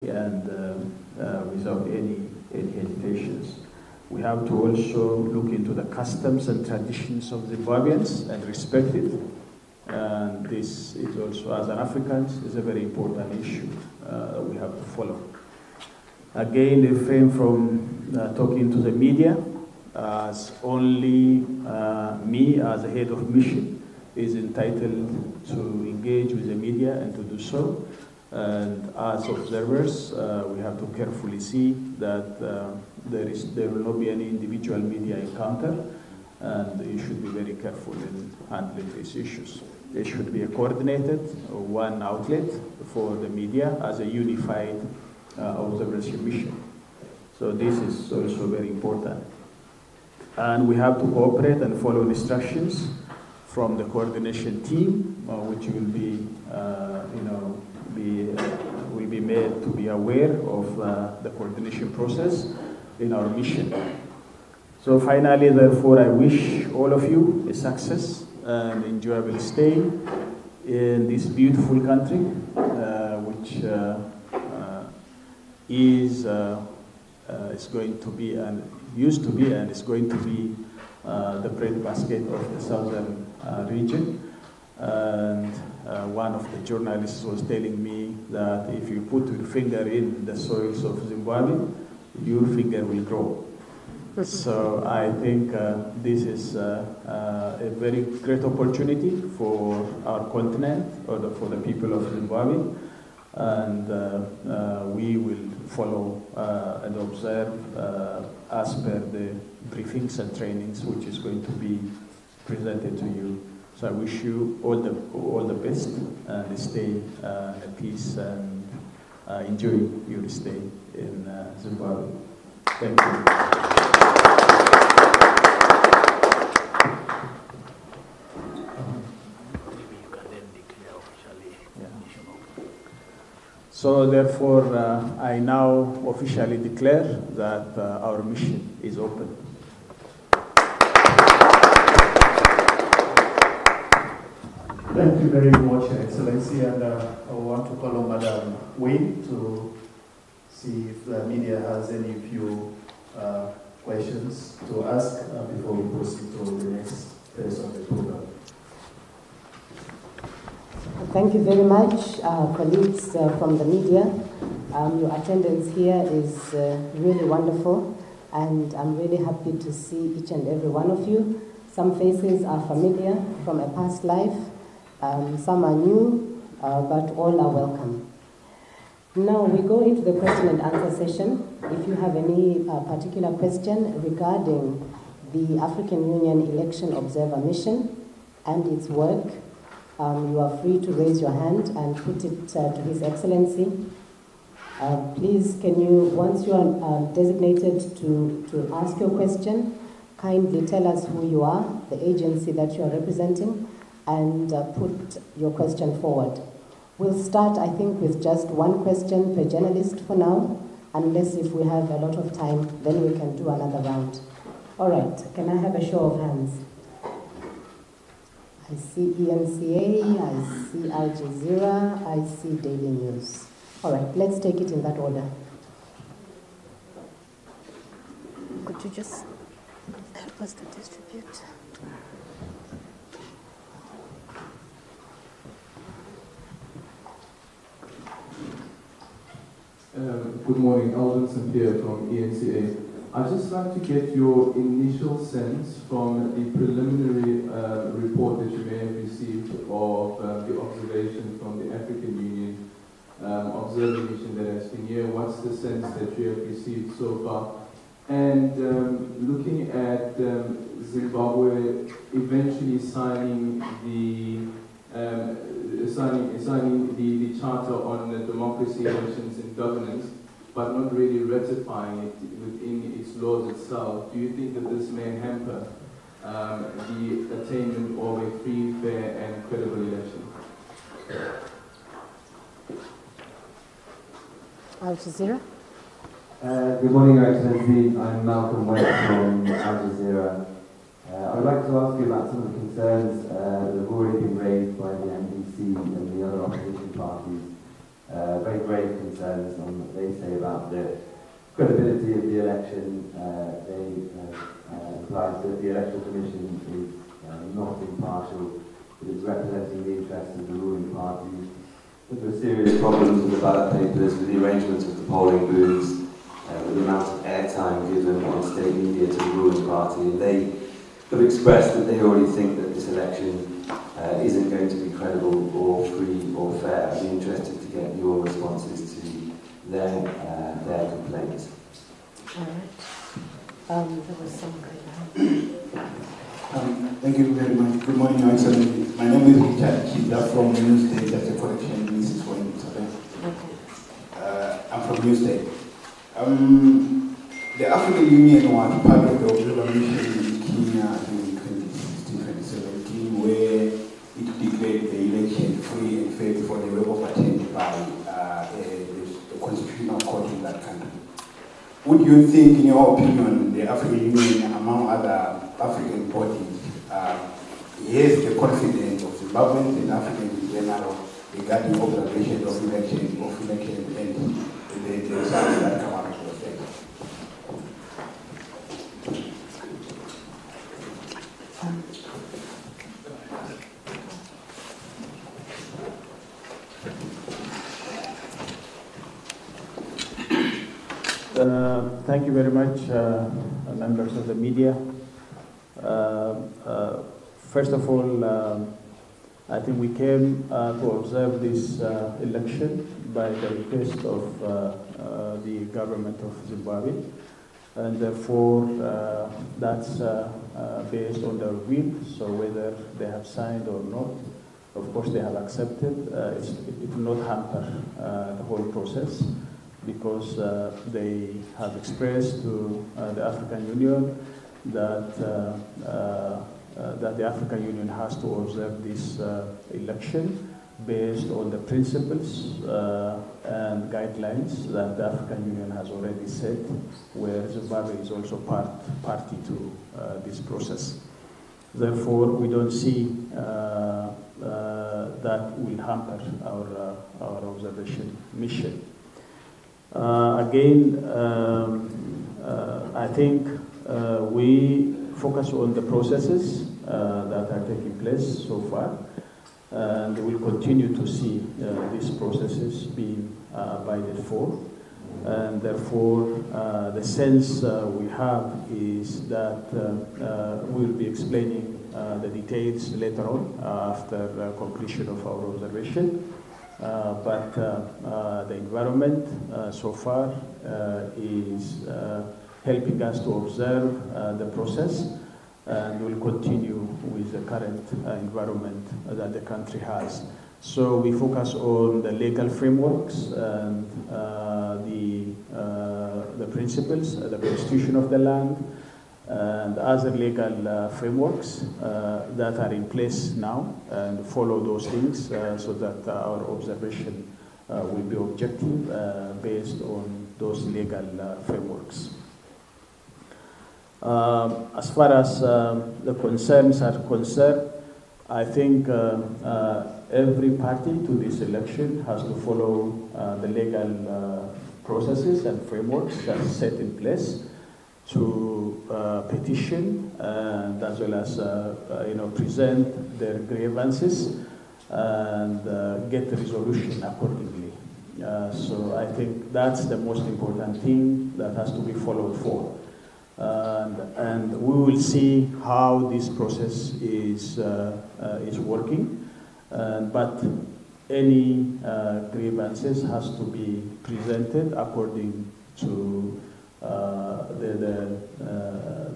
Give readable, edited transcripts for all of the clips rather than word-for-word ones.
and without any hesitations. We have to also look into the customs and traditions of Zimbabweans and respect it. And this is also, as an African, is a very important issue we have to follow. Again, refrain from talking to the media, as only me as a head of mission is entitled to engage with the media and to do so. And as observers, we have to carefully see that there will not be any individual media encounter, and you should be very careful in handling these issues. There should be a coordinated one outlet for the media as a unified observership mission. So this is also very important. And we have to cooperate and follow instructions from the coordination team, which will be, will be made to be aware of the coordination process in our mission. So finally, therefore, I wish all of you a success and enjoyable stay in this beautiful country, which is going to be and used to be and is going to be the breadbasket of the southern region. And one of the journalists was telling me that if you put your finger in the soils of Zimbabwe, your finger will grow. So I think this is a very great opportunity for our continent, or for the people of Zimbabwe, and we will follow and observe as per the briefings and trainings which is going to be presented to you. So I wish you all the best, and stay in peace and enjoy your stay in Zimbabwe. Thank you. So therefore, I now officially declare that our mission is open. Thank you very much, Your Excellency, and I want to call on Madam Wayne to see if the media has any few questions to ask before we proceed to the next phase of the program. Thank you very much, colleagues from the media. Your attendance here is really wonderful, and I'm really happy to see each and every one of you. Some faces are familiar from a past life, some are new, but all are welcome. Now we go into the question and answer session. If you have any particular question regarding the African Union Election Observer Mission and its work, you are free to raise your hand and put it to His Excellency. Please, can you, once you are designated to ask your question, kindly tell us who you are, the agency that you are representing, and put your question forward. We'll start, I think, with just one question per journalist for now, unless if we have a lot of time, then we can do another round. All right, can I have a show of hands? I see eNCA, I see Al Jazeera, I see Daily News. All right, let's take it in that order. Could you just help us to distribute? Good morning, Alvin St. Pierre from eNCA. I'd just like to get your initial sense from the preliminary report that you may have received of the observation from the African Union observer mission that has been here. What's the sense that you have received so far? And looking at Zimbabwe eventually signing the Charter on Democracy, Elections and Governance, but not really ratifying it within its laws itself, do you think that this may hamper the attainment of a free, fair and credible election? Al Jazeera. Good morning, Your Excellency. I'm Malcolm West from Al Jazeera. I would like to ask you about some of the concerns that have already been raised by the NDC and the other opposition parties very grave concerns on what they say about the credibility of the election. They implies that the Electoral Commission is not impartial, it is representing the interests of the ruling party. There were serious problems with the ballot papers, with the arrangement of the polling booths, with the amount of airtime given on state media to the ruling party, and they have expressed that they already think that this election isn't going to be credible or free or fair. I'd be interested to get your responses to their complaints. All right. There was some Thank you very much. Good morning, Your Excellency. My name is Richard Chida from New State. That's a correction, Mrs. Wayne. I'm from New State. The African Union was part of the observer mission in Kenya in 2016-2017, where it declared the election free and fair before they were overturned by the constitutional court in that country. Would you think, in your opinion, the African Union, among other African bodies, has the confidence of Zimbabweans and Africans in general regarding observation of elections and the results that come out of those things? Thank you very much, members of the media. First of all, I think we came to observe this election by the request of the government of Zimbabwe, and therefore that's based on their will. So whether they have signed or not, of course they have accepted. It will not hamper the whole process, because they have expressed to the African Union that the African Union has to observe this election based on the principles and guidelines that the African Union has already set, where Zimbabwe is also party to this process. Therefore, we don't see that will hamper our observation mission. Again, I think we focus on the processes that are taking place so far, and we will continue to see these processes being abided for. And therefore, the sense we have is that we will be explaining the details later on after completion of our observation. But the environment so far is helping us to observe the process, and will continue with the current environment that the country has. So we focus on the legal frameworks and the principles, the constitution of the land, and other legal frameworks that are in place now, and follow those things so that our observation will be objective based on those legal frameworks. As far as the concerns are concerned, I think every party to this election has to follow the legal processes and frameworks that are set in place to petition and as well as present their grievances and get the resolution accordingly. So I think that's the most important thing that has to be followed for. And we will see how this process is working. But any grievances has to be presented according to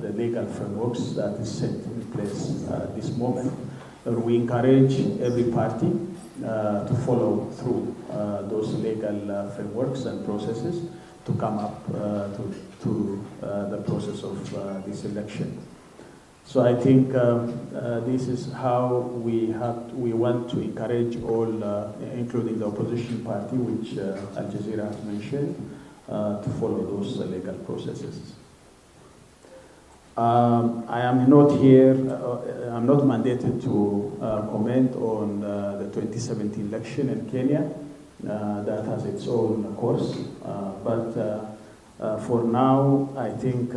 the legal frameworks that is set in place at this moment. And we encourage every party to follow through those legal frameworks and processes to come up to the process of this election. So I think this is how we want to encourage all, including the opposition party, which Al Jazeera has mentioned, to follow those legal processes. I am not here, I'm not mandated to comment on the 2017 election in Kenya. that has its own course. But for now, I think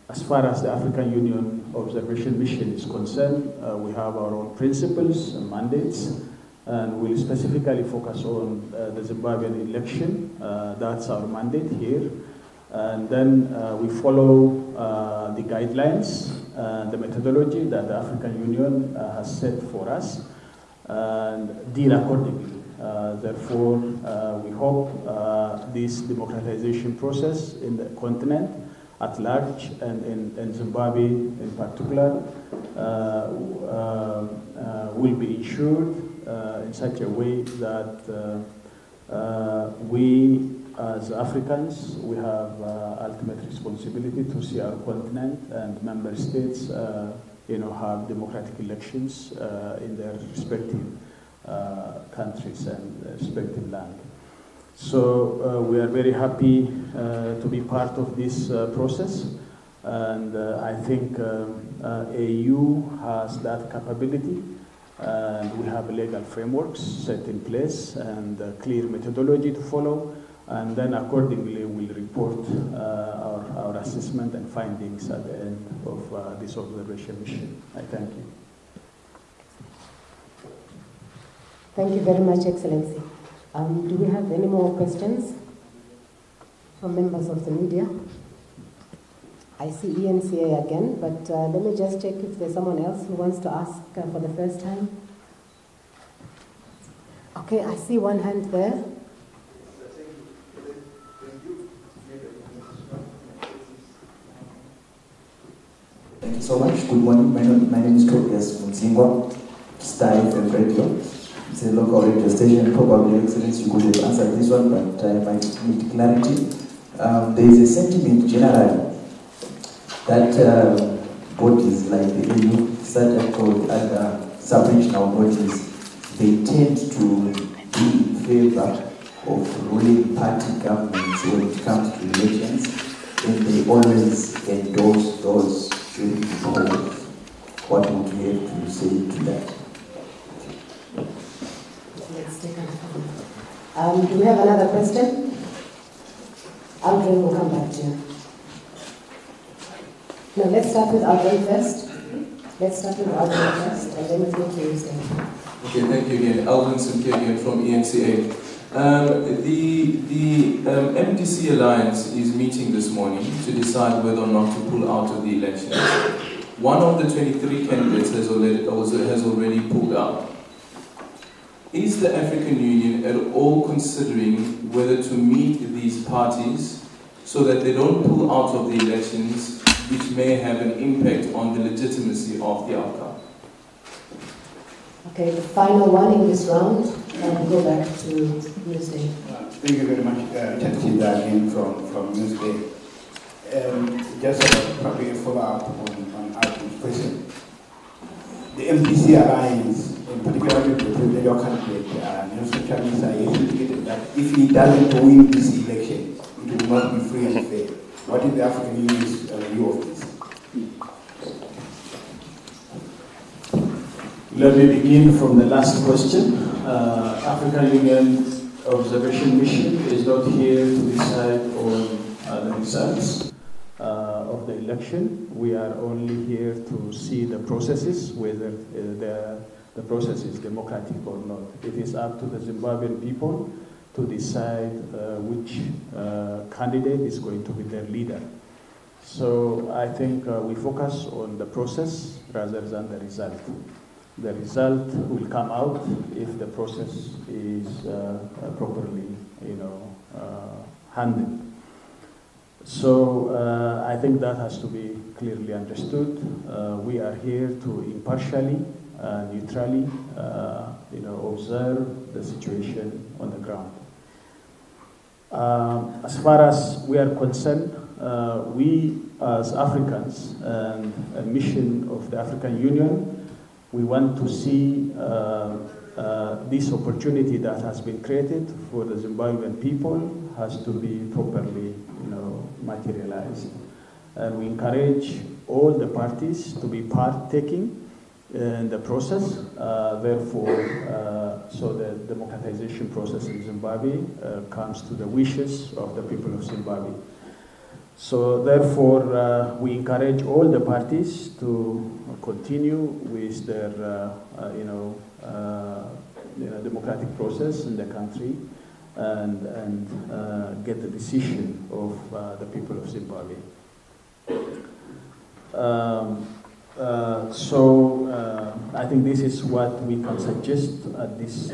as far as the African Union Observation Mission is concerned, we have our own principles and mandates, and we'll specifically focus on the Zimbabwean election. That's our mandate here. And then we follow the guidelines, the methodology that the African Union has set for us, and deal accordingly. Therefore, we hope this democratization process in the continent at large and in Zimbabwe in particular will be ensured in such a way that we as Africans, we have ultimate responsibility to see our continent and member states have democratic elections in their respective countries and respective land. So we are very happy to be part of this process, and I think AU has that capability, and we have legal frameworks set in place and a clear methodology to follow, and then accordingly we'll report our assessment and findings at the end of this observation mission. I thank you. Thank you very much, Excellency. Do we have any more questions from members of the media? I see eNCA again, but let me just check if there's someone else who wants to ask for the first time. Okay, I see one hand there. Thank you so much. Good morning. My name is Tobias Mzingwa, Star FM Radio. It's a local radio station. Probably, Excellency, you could have answered this one, but I might need clarity. There is a sentiment generally that bodies like the EU, such called other sub-regional bodies, they tend to be in favor of ruling party governments when it comes to elections, and they always endorse those during the polls. What would you have to say to that? Let's take do we have another question? Aldrin will come back to you. No, let's start with Aldrin first. And then we'll go to you. Okay, thank you again. Alvin Simke again from eNCA. The MDC Alliance is meeting this morning to decide whether or not to pull out of the elections. One of the 23 candidates has already pulled out. Is the African Union at all considering whether to meet these parties so that they don't pull out of the elections, which may have an impact on the legitimacy of the outcome? Okay, the final one in this round, and we'll go back to Newsday. Thank you very much, Chatsida, again from Newsday. Just probably a follow-up on Alvin's question. The MDC Alliance, in particular the presidential candidate, Nelson Chamisa, indicated that if he doesn't win this election, it will not be free and fair. What is the African Union's view of this? Let me begin from the last question. African Union Observation Mission is not here to decide on the results of the election. We are only here to see the processes, whether the process is democratic or not. It is up to the Zimbabwean people to decide which candidate is going to be their leader. So I think we focus on the process rather than the result. The result will come out if the process is properly, handled. So I think that has to be clearly understood. We are here to impartially, neutrally, observe the situation on the ground. As far as we are concerned, we as Africans and a mission of the African Union, we want to see this opportunity that has been created for the Zimbabwean people has to be properly, materialized. And we encourage all the parties to be partaking in the process. Therefore, so the democratization process in Zimbabwe comes to the wishes of the people of Zimbabwe. So therefore, we encourage all the parties to continue with their, democratic process in the country and get the decision of the people of Zimbabwe. I think this is what we can suggest at this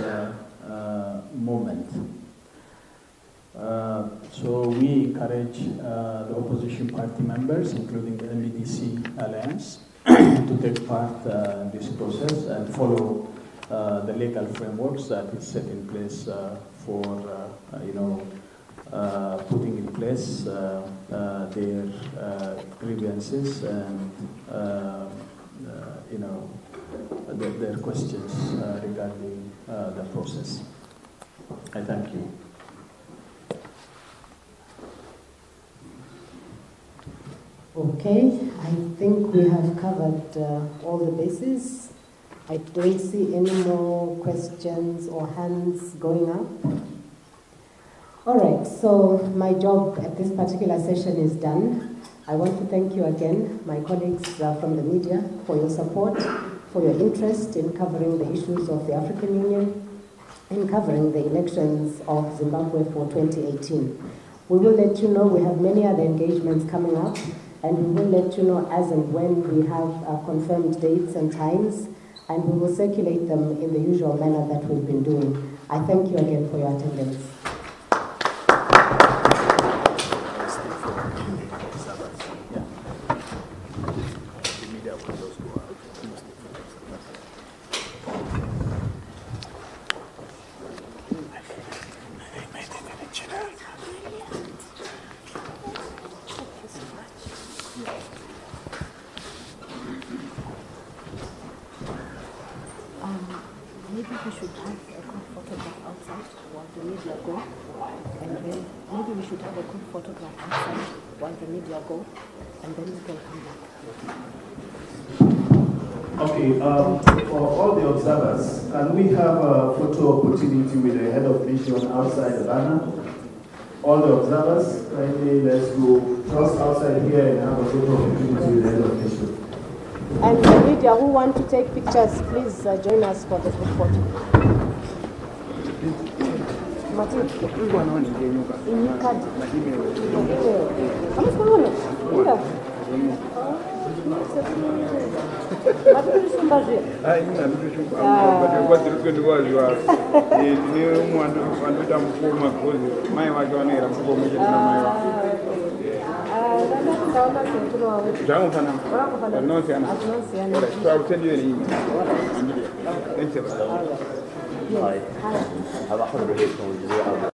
moment. So we encourage the opposition party members, including the MEDC Alliance, to take part in this process and follow the legal frameworks that is set in place for, putting in place their grievances and, their questions regarding the process. I thank you. Okay, I think we have covered all the bases. I don't see any more questions or hands going up. All right, so my job at this particular session is done. I want to thank you again, my colleagues from the media, for your support, for your interest in covering the issues of the African Union, in covering the elections of Zimbabwe for 2018. We will let you know, we have many other engagements coming up, and we will let you know as and when we have confirmed dates and times, and we will circulate them in the usual manner that we've been doing. I thank you again for your attendance. Maybe we should have a good photograph outside while the media go, and then maybe we should have a good photograph outside while the media go, and then we can come back. Okay, for all the observers, can we have a photo opportunity with the head of mission outside the banner? All the observers, kindly let's go just outside here and have a photo opportunity with the head of mission. And the media who want to take pictures, please join us for the group photo. Hi.